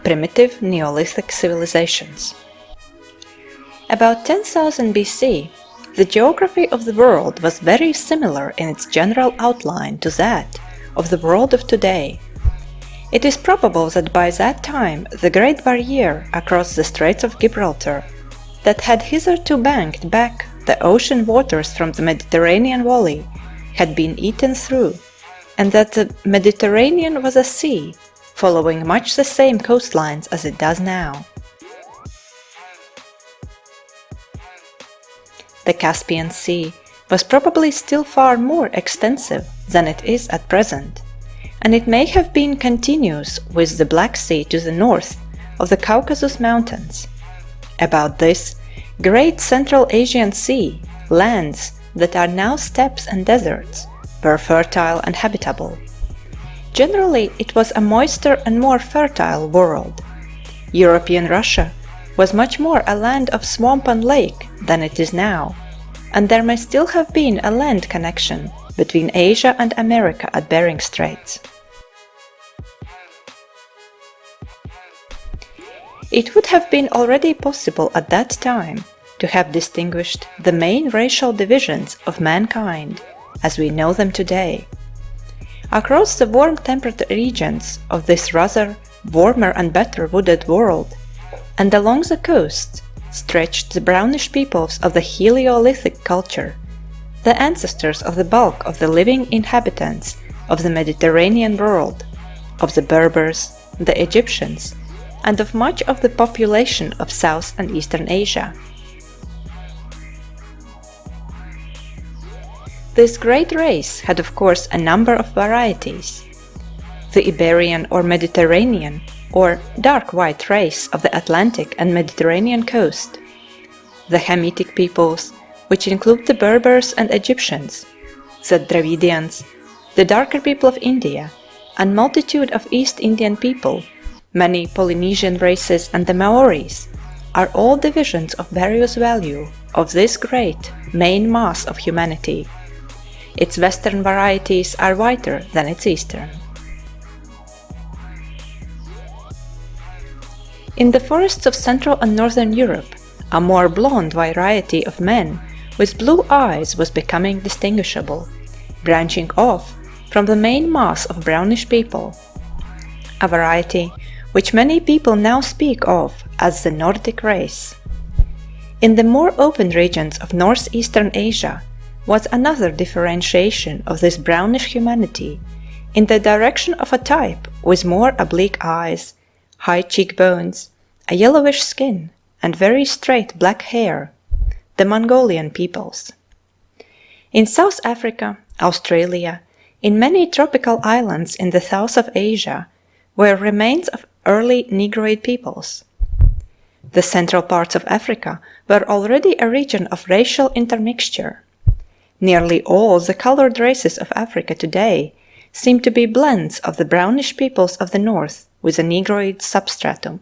Primitive Neolithic Civilizations. About 10,000 BC, the geography of the world was very similar in its general outline to that of the world of today. It is probable that by that time the Great Barrier across the Straits of Gibraltar, that had hitherto banked back the ocean waters from the Mediterranean valley, had been eaten through, and that the Mediterranean was a sea, following much the same coastlines as it does now. The Caspian Sea was probably still far more extensive than it is at present, and it may have been continuous with the Black Sea to the north of the Caucasus Mountains. About this great Central Asian Sea, lands that are now steppes and deserts were fertile and habitable. Generally, it was a moister and more fertile world. European Russia was much more a land of swamp and lake than it is now, and there may still have been a land connection between Asia and America at Bering Straits. It would have been already possible at that time to have distinguished the main racial divisions of mankind as we know them today. Across the warm-temperate regions of this rather warmer and better wooded world, and along the coast, stretched the brownish peoples of the Heliolithic culture, the ancestors of the bulk of the living inhabitants of the Mediterranean world, of the Berbers, the Egyptians, and of much of the population of South and Eastern Asia. This great race had of course a number of varieties. The Iberian or Mediterranean or dark white race of the Atlantic and Mediterranean coast, the Hamitic peoples, which include the Berbers and Egyptians, the Dravidians, the darker people of India, and multitude of East Indian people, many Polynesian races and the Maoris, are all divisions of various value of this great main mass of humanity. Its western varieties are whiter than its eastern. In the forests of Central and Northern Europe, a more blonde variety of men with blue eyes was becoming distinguishable, branching off from the main mass of brownish people, a variety which many people now speak of as the Nordic race. In the more open regions of northeastern Asia was another differentiation of this brownish humanity in the direction of a type with more oblique eyes, high cheekbones, a yellowish skin, and very straight black hair, the Mongolian peoples. In South Africa, Australia, in many tropical islands in the south of Asia, were remains of early Negroid peoples. The central parts of Africa were already a region of racial intermixture. Nearly all the colored races of Africa today seem to be blends of the brownish peoples of the north with a Negroid substratum.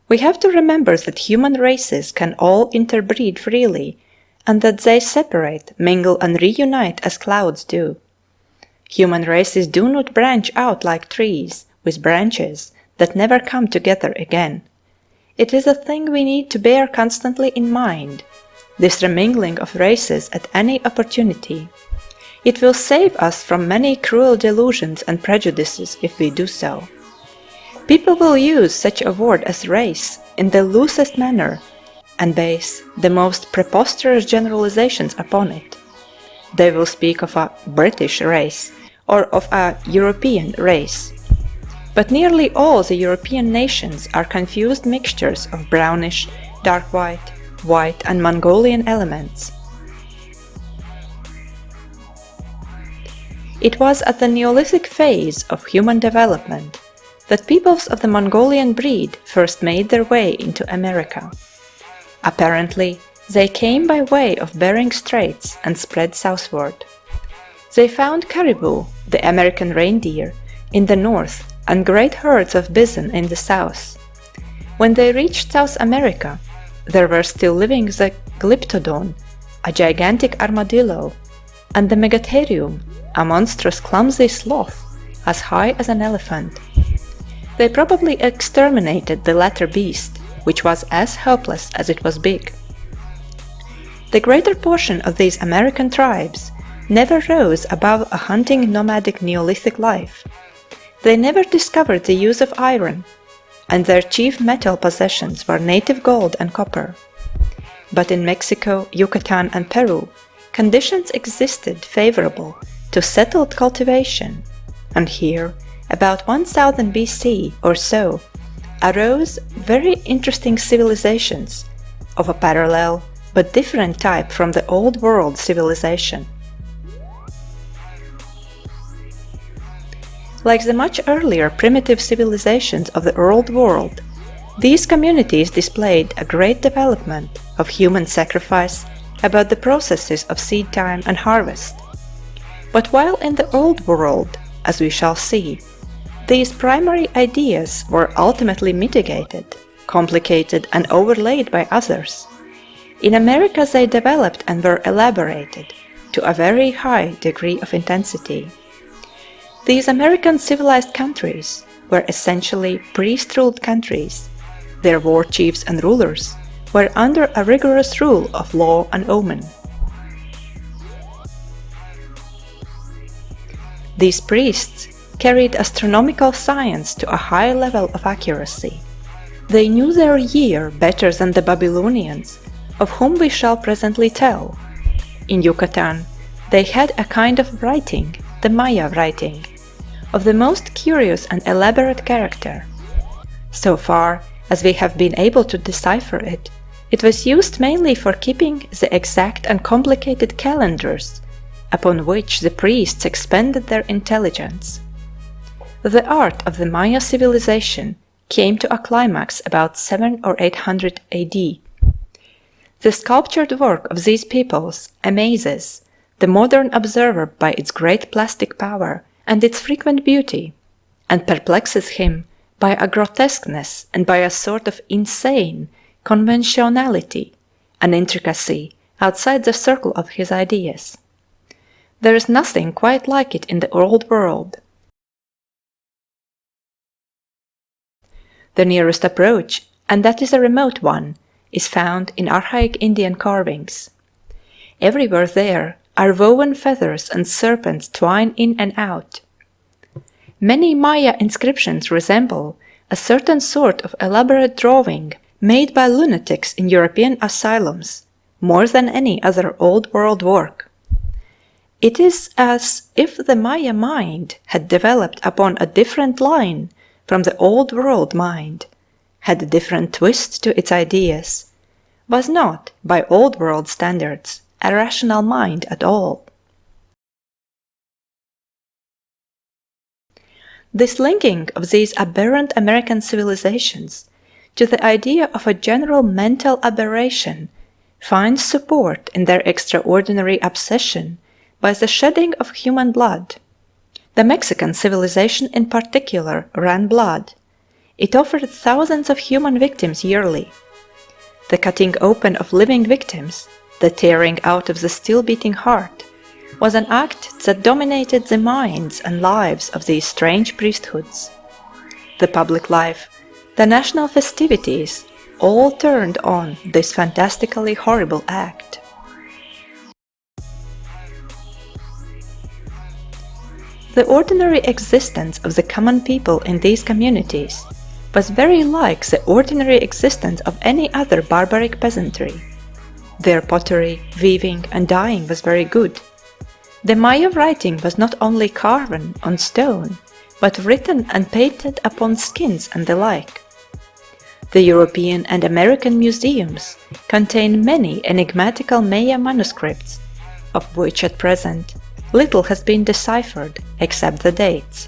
We have to remember that human races can all interbreed freely, and that they separate, mingle, and reunite as clouds do. Human races do not branch out like trees, with branches that never come together again. It is a thing we need to bear constantly in mind, this remingling of races at any opportunity. It will save us from many cruel delusions and prejudices if we do so. People will use such a word as race in the loosest manner and base the most preposterous generalizations upon it. They will speak of a British race or of a European race. But nearly all the European nations are confused mixtures of brownish, dark white, white, and Mongolian elements. It was at the Neolithic phase of human development that peoples of the Mongolian breed first made their way into America. Apparently, they came by way of Bering Straits and spread southward. They found caribou, the American reindeer, in the north and great herds of bison in the south. When they reached South America, there were still living the glyptodon, a gigantic armadillo, and the Megatherium, a monstrous clumsy sloth as high as an elephant. They probably exterminated the latter beast, which was as helpless as it was big. The greater portion of these American tribes never rose above a hunting nomadic Neolithic life. They never discovered the use of iron, and their chief metal possessions were native gold and copper. But in Mexico, Yucatan, and Peru, conditions existed favorable to settled cultivation, and here, about 1000 BC or so, arose very interesting civilizations of a parallel but different type from the Old World civilization. Like the much earlier primitive civilizations of the Old World, these communities displayed a great development of human sacrifice about the processes of seed time and harvest. But while in the Old World, as we shall see, these primary ideas were ultimately mitigated, complicated, and overlaid by others, in America they developed and were elaborated to a very high degree of intensity. These American civilized countries were essentially priest-ruled countries. Their war chiefs and rulers were under a rigorous rule of law and omen. These priests carried astronomical science to a high level of accuracy. They knew their year better than the Babylonians, of whom we shall presently tell. In Yucatan, they had a kind of writing, the Maya writing, of the most curious and elaborate character. So far as we have been able to decipher it, it was used mainly for keeping the exact and complicated calendars upon which the priests expended their intelligence. The art of the Maya civilization came to a climax about 700 or 800 AD. The sculptured work of these peoples amazes the modern observer by its great plastic power and its frequent beauty, and perplexes him by a grotesqueness and by a sort of insane conventionality and intricacy outside the circle of his ideas. There is nothing quite like it in the Old World. The nearest approach, and that is a remote one, is found in archaic Indian carvings. Everywhere there are woven feathers and serpents twine in and out. Many Maya inscriptions resemble a certain sort of elaborate drawing made by lunatics in European asylums, more than any other Old World work. It is as if the Maya mind had developed upon a different line from the Old World mind, had a different twist to its ideas, was not, by Old World standards, a rational mind at all. This linking of these aberrant American civilizations to the idea of a general mental aberration finds support in their extraordinary obsession by the shedding of human blood. The Mexican civilization in particular ran blood. It offered thousands of human victims yearly. The cutting open of living victims, the tearing out of the still-beating heart, was an act that dominated the minds and lives of these strange priesthoods. The public life, the national festivities, all turned on this fantastically horrible act. The ordinary existence of the common people in these communities was very like the ordinary existence of any other barbaric peasantry. Their pottery, weaving, and dyeing was very good. The Maya writing was not only carven on stone, but written and painted upon skins and the like. The European and American museums contain many enigmatical Maya manuscripts, of which at present little has been deciphered except the dates.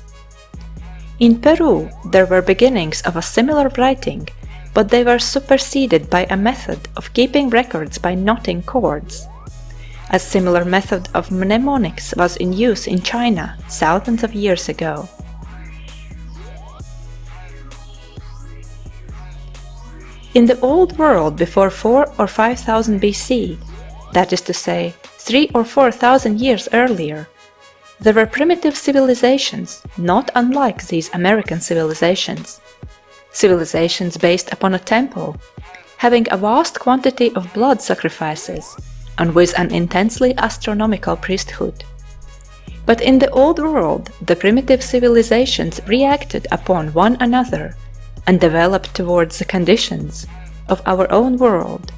In Peru there were beginnings of a similar writing, but they were superseded by a method of keeping records by knotting cords. A similar method of mnemonics was in use in China thousands of years ago. In the Old World before 4,000 or 5,000 BC, that is to say 3 or 4,000 years earlier, there were primitive civilizations not unlike these American civilizations. Civilizations based upon a temple, having a vast quantity of blood sacrifices, and with an intensely astronomical priesthood. But in the Old World, the primitive civilizations reacted upon one another and developed towards the conditions of our own world.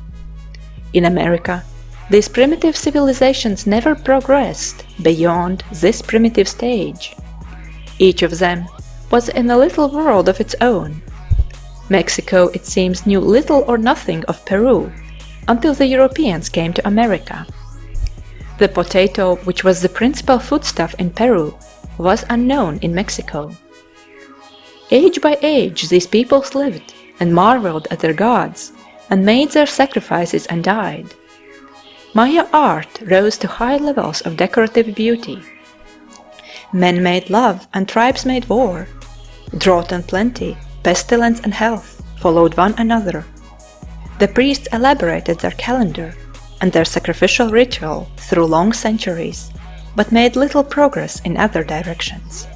In America, these primitive civilizations never progressed beyond this primitive stage. Each of them was in a little world of its own. Mexico, it seems, knew little or nothing of Peru until the Europeans came to America. The potato, which was the principal foodstuff in Peru, was unknown in Mexico. Age by age these peoples lived and marveled at their gods and made their sacrifices and died. Maya art rose to high levels of decorative beauty. Men made love and tribes made war. Drought and plenty, pestilence and health followed one another. The priests elaborated their calendar and their sacrificial ritual through long centuries, but made little progress in other directions.